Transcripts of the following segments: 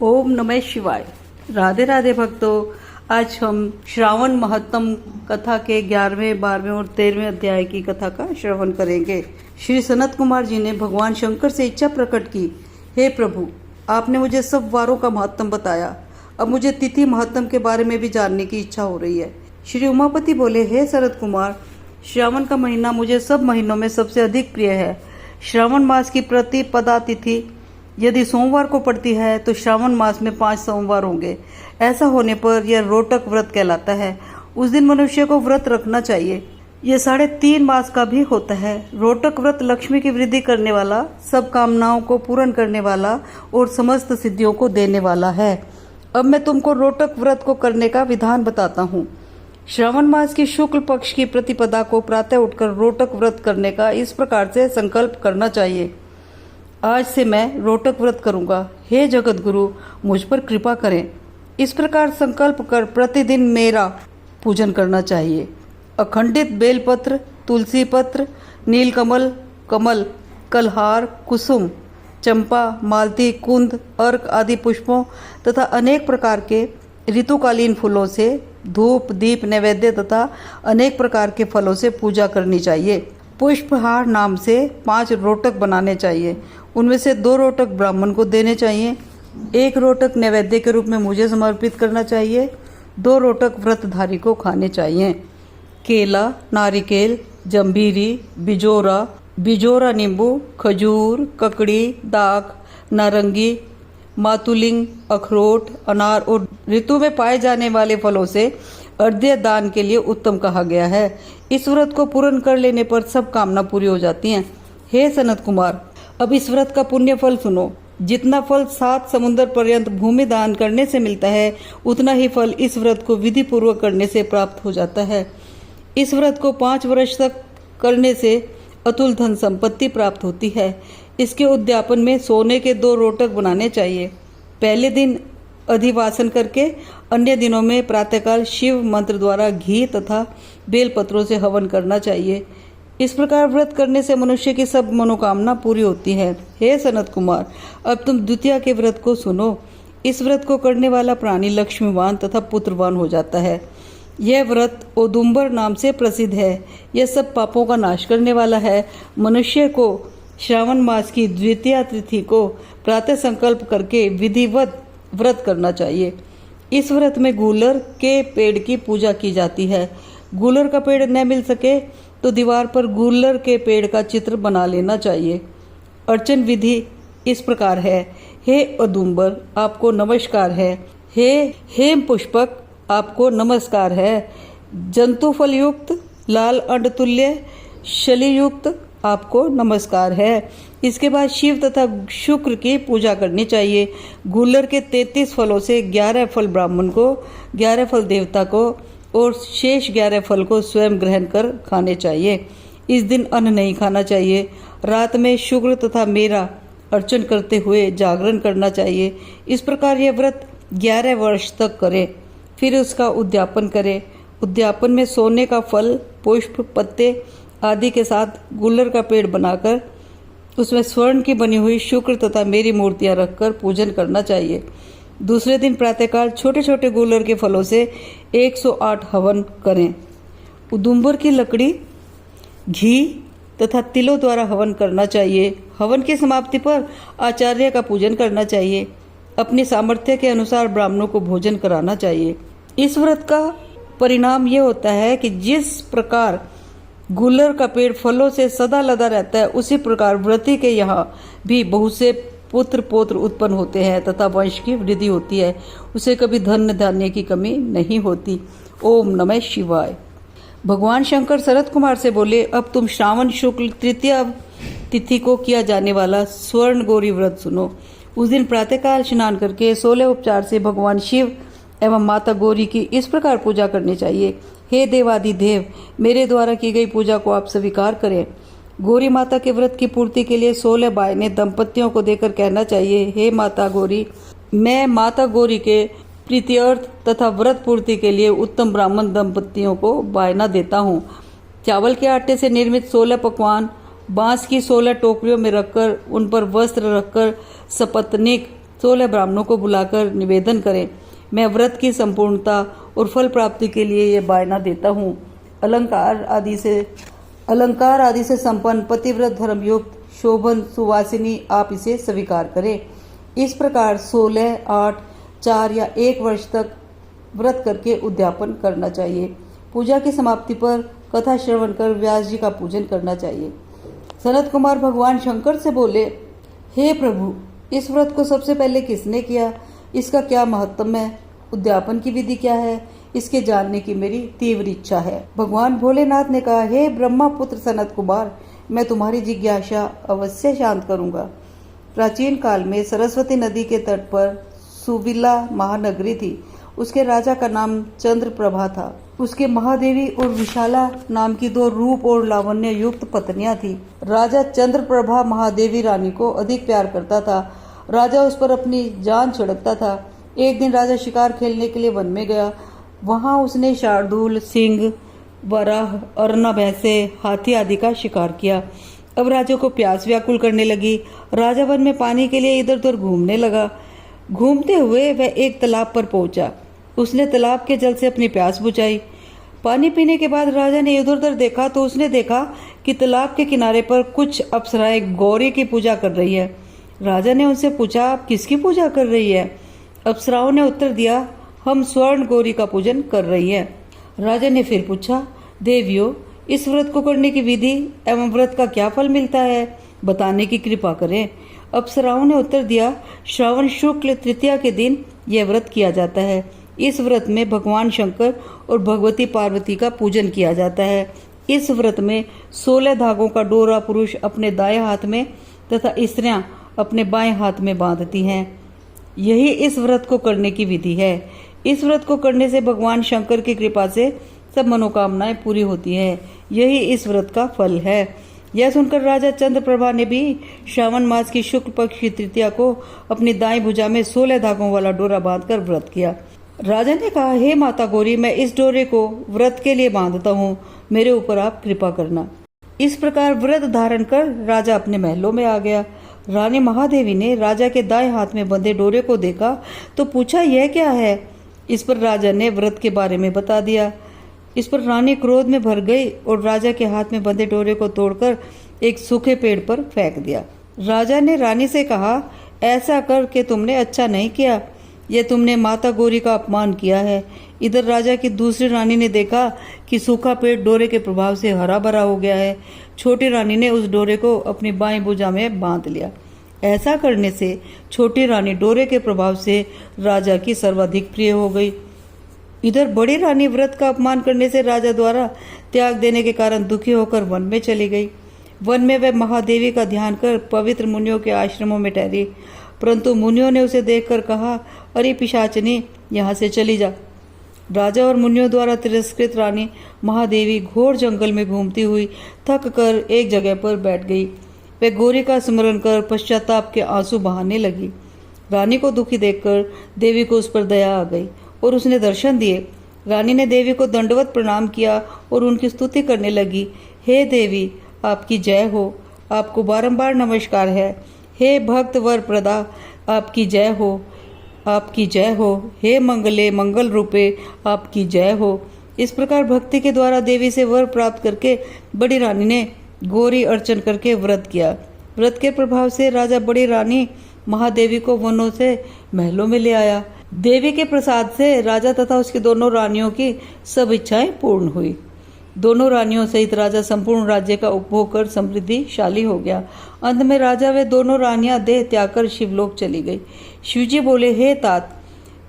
ओम नमः शिवाय। राधे राधे भक्तों। आज हम श्रावण महत्तम कथा के 11वें, 12वें और 13वें अध्याय की कथा का श्रवण करेंगे। श्री सनत कुमार जी ने भगवान शंकर से इच्छा प्रकट की, हे प्रभु, आपने मुझे सब वारों का महत्तम बताया, अब मुझे तिथि महत्तम के बारे में भी जानने की इच्छा हो रही है। श्री उमापति बोले, हे शरद कुमार, श्रावण का महीना मुझे सब महीनों में सबसे अधिक प्रिय है। श्रावण मास की प्रतिपदा तिथि यदि सोमवार को पड़ती है तो श्रावण मास में 5 सोमवार होंगे। ऐसा होने पर यह रोटक व्रत कहलाता है। उस दिन मनुष्य को व्रत रखना चाहिए। यह 3.5 मास का भी होता है। रोटक व्रत लक्ष्मी की वृद्धि करने वाला, सब कामनाओं को पूर्ण करने वाला और समस्त सिद्धियों को देने वाला है। अब मैं तुमको रोटक व्रत को करने का विधान बताता हूँ। श्रावण मास की शुक्ल पक्ष की प्रतिपदा को प्रातः उठकर रोटक व्रत करने का इस प्रकार से संकल्प करना चाहिए, आज से मैं रोटक व्रत करूंगा। हे जगत गुरु, मुझ पर कृपा करें। इस प्रकार संकल्प कर प्रतिदिन मेरा पूजन करना चाहिए। अखंडित बेलपत्र, तुलसी पत्र, नीलकमल, कमल, कलहार, कुसुम, चंपा, मालती, कुंद, अर्क आदि पुष्पों तथा अनेक प्रकार के ऋतुकालीन फूलों से धूप, दीप, नैवेद्य तथा अनेक प्रकार के फलों से पूजा करनी चाहिए। पुष्पहार नाम से 5 रोटक बनाने चाहिए। उनमें से 2 रोटक ब्राह्मण को देने चाहिए, 1 रोटक नैवेद्य के रूप में मुझे समर्पित करना चाहिए, 2 रोटक व्रतधारी को खाने चाहिए। केला, नारिकेल, जंबीरी, बिजोरा नींबू, खजूर, ककड़ी, दाख, नारंगी, मातुलिंग, अखरोट, अनार और ऋतु में पाए जाने वाले फलों से अर्घ्य दान के लिए उत्तम कहा गया है। इस व्रत को पूर्ण कर लेने पर सब कामना पूरी हो जाती हैं। हे सनत कुमार, अब इस व्रत का पुण्य फल सुनो। जितना फल 7 समुद्र पर्यंत भूमि दान करने से मिलता है, उतना ही फल इस व्रत को विधि पूर्वक करने से प्राप्त हो जाता है। इस व्रत को 5 वर्ष तक करने से अतुल धन संपत्ति प्राप्त होती है। इसके उद्यापन में सोने के 2 रोटक बनाने चाहिए। पहले दिन अधिवासन करके अन्य दिनों में प्रातःकाल शिव मंत्र द्वारा घी तथा बेलपत्रों से हवन करना चाहिए। इस प्रकार व्रत करने से मनुष्य की सब मनोकामना पूरी होती है। हे सनत कुमार, अब तुम द्वितीया के व्रत को सुनो। इस व्रत को करने वाला प्राणी लक्ष्मीवान तथा पुत्रवान हो जाता है। यह व्रत औदुंबर नाम से प्रसिद्ध है। यह सब पापों का नाश करने वाला है। मनुष्य को श्रावण मास की द्वितीया तिथि को प्रातः संकल्प करके विधिवत व्रत करना चाहिए। इस व्रत में गूलर के पेड़ की पूजा की जाती है। गूलर का पेड़ न मिल सके तो दीवार पर गूलर के पेड़ का चित्र बना लेना चाहिए। अर्चन विधि इस प्रकार है। हे औदुंबर, आपको नमस्कार है। हे हेम पुष्पक, आपको नमस्कार है। जंतु फल युक्त, लाल अंड तुल्य, शली युक्त, आपको नमस्कार है। इसके बाद शिव तथा शुक्र की पूजा करनी चाहिए। गूलर के 33 फलों से 11 फल ब्राह्मण को, 11 फल देवता को और शेष 11 फल को स्वयं ग्रहण कर खाने चाहिए। इस दिन अन्न नहीं खाना चाहिए। रात में शुक्र तथा मेरा अर्चन करते हुए जागरण करना चाहिए। इस प्रकार यह व्रत 11 वर्ष तक करें, फिर उसका उद्यापन करें। उद्यापन में सोने का फल, पुष्प, पत्ते आदि के साथ गूलर का पेड़ बनाकर उसमें स्वर्ण की बनी हुई शुक्र तथा मेरी मूर्तियां रखकर पूजन करना चाहिए। दूसरे दिन प्रातःकाल छोटे छोटे गूलर के फलों से 108 हवन करें। उदुम्बर की लकड़ी, घी तथा तिलों द्वारा हवन करना चाहिए। हवन की समाप्ति पर आचार्य का पूजन करना चाहिए। अपनी सामर्थ्य के अनुसार ब्राह्मणों को भोजन कराना चाहिए। इस व्रत का परिणाम यह होता है कि जिस प्रकार गूलर का पेड़ फलों से सदा लदा रहता है, उसी प्रकार व्रती के यहाँ भी बहुत से पुत्र पौत्र उत्पन्न होते हैं तथा वंश की वृद्धि होती है। उसे कभी धन धान्य की कमी नहीं होती। ओम नमः शिवाय। भगवान शंकर शरद कुमार से बोले, अब तुम श्रावण शुक्ल तृतीया तिथि को किया जाने वाला स्वर्ण गौरी व्रत सुनो। उस दिन प्रातःकाल स्नान करके 16 उपचार से भगवान शिव एवं माता गौरी की इस प्रकार पूजा करनी चाहिए। हे देवादिदेव, मेरे द्वारा की गई पूजा को आप स्वीकार करें। गौरी माता के व्रत की पूर्ति के लिए 16 बायने दंपतियों को देकर कहना चाहिए, हे माता गौरी, मैं माता गौरी के प्रीत्यर्थ तथा व्रत पूर्ति के लिए उत्तम ब्राह्मण दंपतियों को बायना देता हूँ। चावल के आटे से निर्मित 16 पकवान बांस की 16 टोकरियों में रखकर उन पर वस्त्र रखकर सपत्नीक 16 ब्राह्मणों को बुलाकर निवेदन करें, मैं व्रत की संपूर्णता और फल प्राप्ति के लिए ये बायना देता हूँ। अलंकार आदि से संपन्न पतिव्रत धर्मयुक्त शोभन सुवासिनी आप इसे स्वीकार करें। इस प्रकार 16, 8, 4 या 1 वर्ष तक व्रत करके उद्यापन करना चाहिए। पूजा की समाप्ति पर कथा श्रवण कर व्यास जी का पूजन करना चाहिए। सनत कुमार भगवान शंकर से बोले, हे प्रभु, इस व्रत को सबसे पहले किसने किया? इसका क्या महत्व है? उद्यापन की विधि क्या है? इसके जानने की मेरी तीव्र इच्छा है। भगवान भोलेनाथ ने कहा, हे ब्रह्मा पुत्र सनत कुमार, मैं तुम्हारी जिज्ञासा अवश्य शांत करूंगा। प्राचीन काल में सरस्वती नदी के तट पर सुविला महानगरी थी। उसके राजा का नाम चंद्रप्रभा था। उसके महादेवी और विशाला नाम की 2 रूप और लावण्य युक्त पत्नियां थी। राजा चंद्रप्रभा महादेवी रानी को अधिक प्यार करता था। राजा उस पर अपनी जान छिड़कता था। एक दिन राजा शिकार खेलने के लिए वन में गया। वहां उसने शार्दूल, सिंह, वराह, अर्ना, भैंसे, हाथी आदि का शिकार किया। अब राजा को प्यास व्याकुल करने लगी। राजा वन में पानी के लिए इधर उधर घूमने लगा। घूमते हुए वह एक तालाब पर पहुंचा। उसने तालाब के जल से अपनी प्यास बुझाई। पानी पीने के बाद राजा ने इधर उधर देखा तो उसने देखा कि तालाब के किनारे पर कुछ अप्सराएं गौरी की पूजा कर रही है। राजा ने उनसे पूछा, आप किसकी पूजा कर रही है? अप्सराओं ने उत्तर दिया, हम स्वर्ण गौरी का पूजन कर रही है। राजा ने फिर पूछा, देवियों, इस व्रत को करने की विधि एवं व्रत का क्या फल मिलता है, बताने की कृपा करें। अप्सराओं ने उत्तर दिया, श्रावण शुक्ल तृतीया के दिन यह व्रत किया जाता है। इस व्रत में भगवान शंकर और भगवती पार्वती का पूजन किया जाता है। इस व्रत में 16 धागों का डोरा पुरुष अपने दाएं हाथ में तथा स्त्रियां अपने बाएं हाथ में बांधती हैं। यही इस व्रत को करने की विधि है। इस व्रत को करने से भगवान शंकर की कृपा से सब मनोकामनाएं पूरी होती हैं। यही इस व्रत का फल है। यह सुनकर राजा चंद्रप्रभा ने भी श्रावण मास की शुक्ल पक्ष की तृतीया को अपनी दाएं भुजा में 16 धागों वाला डोरा बांधकर व्रत किया। राजा ने कहा, हे माता गौरी, मैं इस डोरे को व्रत के लिए बांधता हूँ, मेरे ऊपर आप कृपा करना। इस प्रकार व्रत धारण कर राजा अपने महलों में आ गया। रानी महादेवी ने राजा के दाएं हाथ में बंधे डोरे को देखा तो पूछा, यह क्या है? इस पर राजा ने व्रत के बारे में बता दिया। इस पर रानी क्रोध में भर गई और राजा के हाथ में बंधे डोरे को तोड़कर एक सूखे पेड़ पर फेंक दिया। राजा ने रानी से कहा, ऐसा करके तुमने अच्छा नहीं किया, यह तुमने माता गौरी का अपमान किया है। इधर राजा की दूसरी रानी ने देखा कि सूखा पेड़ डोरे के प्रभाव से हरा भरा हो गया है। छोटी रानी ने उस डोरे को अपनी बाएं भुजा में बांध लिया। ऐसा करने से छोटी रानी डोरे के प्रभाव से राजा की सर्वाधिक प्रिय हो गई। इधर बड़ी रानी व्रत का अपमान करने से राजा द्वारा त्याग देने के कारण दुखी होकर वन में चली गई। वन में वह महादेवी का ध्यान कर पवित्र मुनियों के आश्रमों में ठहरी, परंतु मुनियों ने उसे देखकर कहा, अरे पिशाचनी, यहाँ से चली जा। राजा और मुनियों द्वारा तिरस्कृत रानी महादेवी घोर जंगल में घूमती हुई थक कर एक जगह पर बैठ गई। वह गौरी का स्मरण कर पश्चाताप के आंसू बहाने लगी। रानी को दुखी देखकर देवी को उस पर दया आ गई और उसने दर्शन दिए। रानी ने देवी को दंडवत प्रणाम किया और उनकी स्तुति करने लगी। हे देवी, आपकी जय हो, आपको बारंबार नमस्कार है। हे भक्त वर प्रदा, आपकी जय हो, आपकी जय हो। हे मंगले मंगल रूपे, आपकी जय हो। इस प्रकार भक्ति के द्वारा देवी से वर प्राप्त करके बड़ी रानी ने गौरी अर्चन करके व्रत किया। व्रत के प्रभाव से राजा बड़ी रानी महादेवी को वनों से महलों में ले आया। देवी के प्रसाद से राजा तथा उसकी दोनों रानियों की सब इच्छाएं पूर्ण हुई। दोनों रानियों सहित राजा संपूर्ण राज्य का उपभोग कर समृद्धिशाली हो गया। अंत में राजा वे दोनों रानियां देह त्याग कर शिवलोक चली गई। शिवजी बोले, हे तात,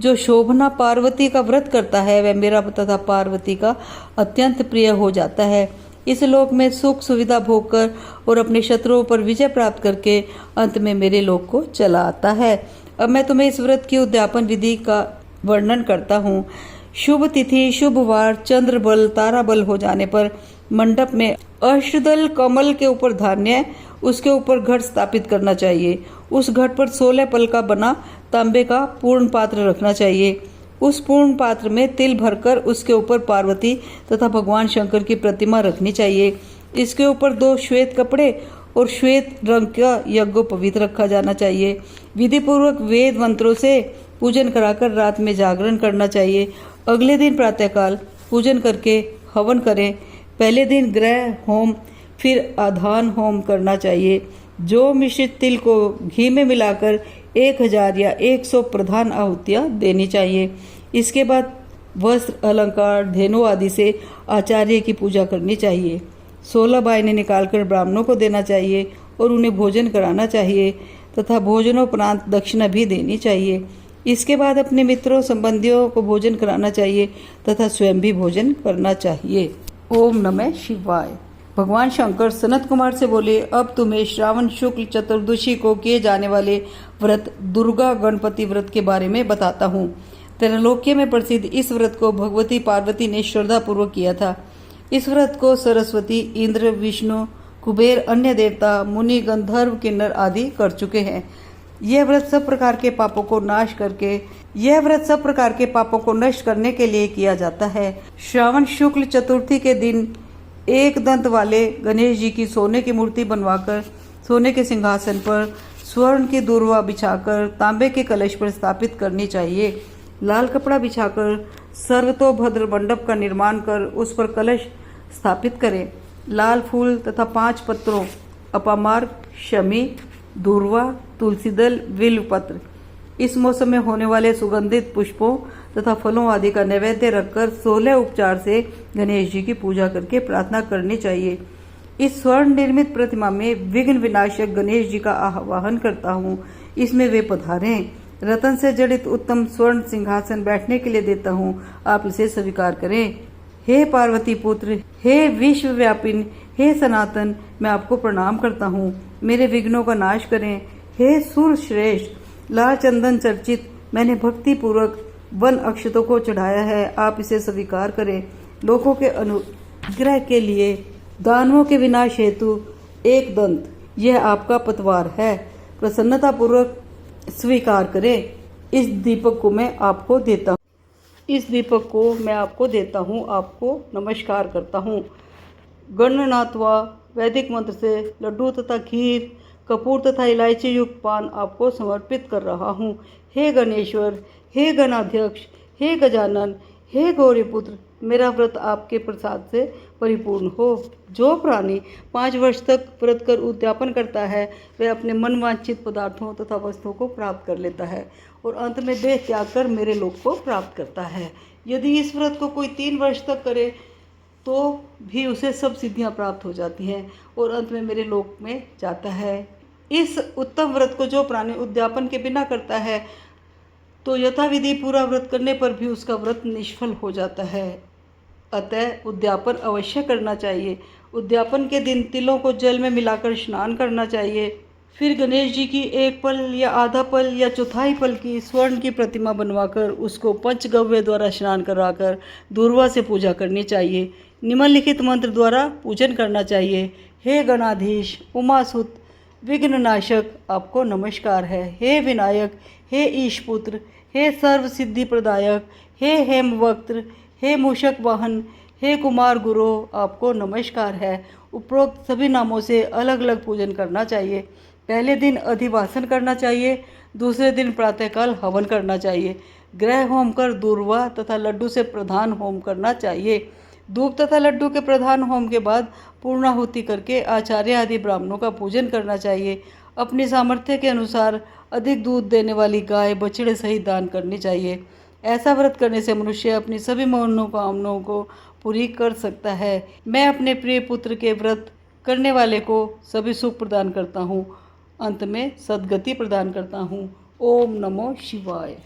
जो शोभना पार्वती का व्रत करता है वह मेरा तथा पार्वती का अत्यंत प्रिय हो जाता है। इस लोक में सुख सुविधा भोग कर और अपने शत्रुओं पर विजय प्राप्त करके अंत में मेरे लोक को चला आता है। अब मैं तुम्हें इस व्रत की उद्यापन विधि का वर्णन करता हूँ। शुभ तिथि, शुभ वार, चंद्र बल, तारा बल हो जाने पर मंडप में अष्टदल कमल के ऊपर धान्य, उसके ऊपर घट स्थापित करना चाहिए। उस घट पर 16 पल का बना तांबे का पूर्ण पात्र रखना चाहिए। उस पूर्ण पात्र में तिल भरकर उसके ऊपर पार्वती तथा भगवान शंकर की प्रतिमा रखनी चाहिए। इसके ऊपर 2 श्वेत कपड़े और श्वेत रंग का यज्ञ पवित्र रखा जाना चाहिए। विधि पूर्वक वेद मंत्रों से पूजन कराकर रात में जागरण करना चाहिए। अगले दिन प्रातःकाल पूजन करके हवन करें। पहले दिन ग्रह होम फिर आधान होम करना चाहिए। जो मिश्रित तिल को घी में मिलाकर 1000 या 100 प्रधान आहुतियाँ देनी चाहिए। इसके बाद वस्त्र अलंकार धेनु आदि से आचार्य की पूजा करनी चाहिए। 16 बायने निकालकर ब्राह्मणों को देना चाहिए और उन्हें भोजन कराना चाहिए तथा भोजनोपरांत दक्षिणा भी देनी चाहिए। इसके बाद अपने मित्रों संबंधियों को भोजन कराना चाहिए तथा स्वयं भी भोजन करना चाहिए। ओम नमः शिवाय। भगवान शंकर सनत कुमार से बोले, अब तुम्हें श्रावण शुक्ल चतुर्दशी को किए जाने वाले व्रत दुर्गा गणपति व्रत के बारे में बताता हूँ। त्रैलोक्य में प्रसिद्ध इस व्रत को भगवती पार्वती ने श्रद्धा पूर्वक किया था। इस व्रत को सरस्वती, इंद्र, विष्णु, कुबेर, अन्य देवता, मुनि, गंधर्व, किन्नर आदि कर चुके हैं। यह व्रत सब प्रकार के पापों को नष्ट करने के लिए किया जाता है। श्रावण शुक्ल चतुर्थी के दिन एक दंत वाले गणेश जी की सोने की मूर्ति बनवाकर सोने के सिंहासन पर स्वर्ण की दूर्वा बिछाकर तांबे के कलश पर स्थापित करनी चाहिए। लाल कपड़ा बिछाकर सर्वतोभद्र मंडप का निर्माण कर उस पर कलश स्थापित करें। लाल फूल तथा 5 पत्रों अपामार्ग, शमी, दूर्वा, तुलसी दल, बिल्व पत्र, इस मौसम में होने वाले सुगंधित पुष्पों तथा फलों आदि का नैवेद्य रखकर 16 उपचार से गणेश जी की पूजा करके प्रार्थना करनी चाहिए। इस स्वर्ण निर्मित प्रतिमा में विघ्न विनाशक गणेश जी का आवाहन करता हूँ। इसमें वे पधारें। रतन से जड़ित उत्तम स्वर्ण सिंहासन बैठने के लिए देता हूँ, आप इसे स्वीकार करें। हे पार्वती पुत्र, हे विश्वव्यापिन, हे सनातन, मैं आपको प्रणाम करता हूँ। मेरे विघ्नों का नाश करें। हे सुर श्रेष्ठ, लाल चंदन चर्चित मैंने भक्ति पूर्वक वन अक्षतों को चढ़ाया है, आप इसे स्वीकार करें। लोगों के अनुग्रह के लिए दानवों के विनाश हेतु एक दंत, यह आपका पतवार है, प्रसन्नता पूर्वक स्वीकार करें। इस दीपक को मैं आपको देता हूँ, आपको नमस्कार करता हूँ। गणनाथवा वैदिक मंत्र से लड्डू तथा खीर, कपूर तथा इलायची युक्त पान आपको समर्पित कर रहा हूँ। हे गणेश्वर, हे गणाध्यक्ष, हे गजानन, हे गौरीपुत्र, मेरा व्रत आपके प्रसाद से परिपूर्ण हो। जो प्राणी 5 वर्ष तक व्रत कर उद्यापन करता है वह अपने मनवांछित पदार्थों तथा वस्तुओं को प्राप्त कर लेता है और अंत में देह त्याग कर मेरे लोक को प्राप्त करता है। यदि इस व्रत को कोई 3 वर्ष तक करे तो भी उसे सब सिद्धियां प्राप्त हो जाती हैं और अंत में मेरे लोक में जाता है। इस उत्तम व्रत को जो प्राणी उद्यापन के बिना करता है तो यथाविधि पूरा व्रत करने पर भी उसका व्रत निष्फल हो जाता है। अतः उद्यापन अवश्य करना चाहिए। उद्यापन के दिन तिलों को जल में मिलाकर स्नान करना चाहिए। फिर गणेश जी की 1 पल या आधा पल या चौथाई पल की स्वर्ण की प्रतिमा बनवाकर उसको पंचगव्य द्वारा स्नान कराकर दूर्वा से पूजा करनी चाहिए। निम्नलिखित मंत्र द्वारा पूजन करना चाहिए। हे गणाधीश, उमासुत, विघ्ननाशक, आपको नमस्कार है। हे विनायक, हे ईशपुत्र, हे सर्व सिद्धि प्रदायक, हे हेमवक्त्र, हे मूषक वाहन, हे कुमार गुरु, आपको नमस्कार है। उपरोक्त सभी नामों से अलग अलग पूजन करना चाहिए। पहले दिन अधिवासन करना चाहिए, दूसरे दिन प्रातःकाल हवन करना चाहिए। ग्रह होम कर दूर्वा तथा लड्डू से प्रधान होम करना चाहिए। धूप तथा लड्डू के प्रधान होम के बाद पूर्णाहुति करके आचार्य आदि ब्राह्मणों का पूजन करना चाहिए। अपनी सामर्थ्य के अनुसार अधिक दूध देने वाली गाय बछड़े सहित दान करनी चाहिए। ऐसा व्रत करने से मनुष्य अपनी सभी मनोकामनाओं को पूरी कर सकता है। मैं अपने प्रिय पुत्र के व्रत करने वाले को सभी सुख प्रदान करता हूँ, अंत में सद्गति प्रदान करता हूँ। ओम नमो शिवाय।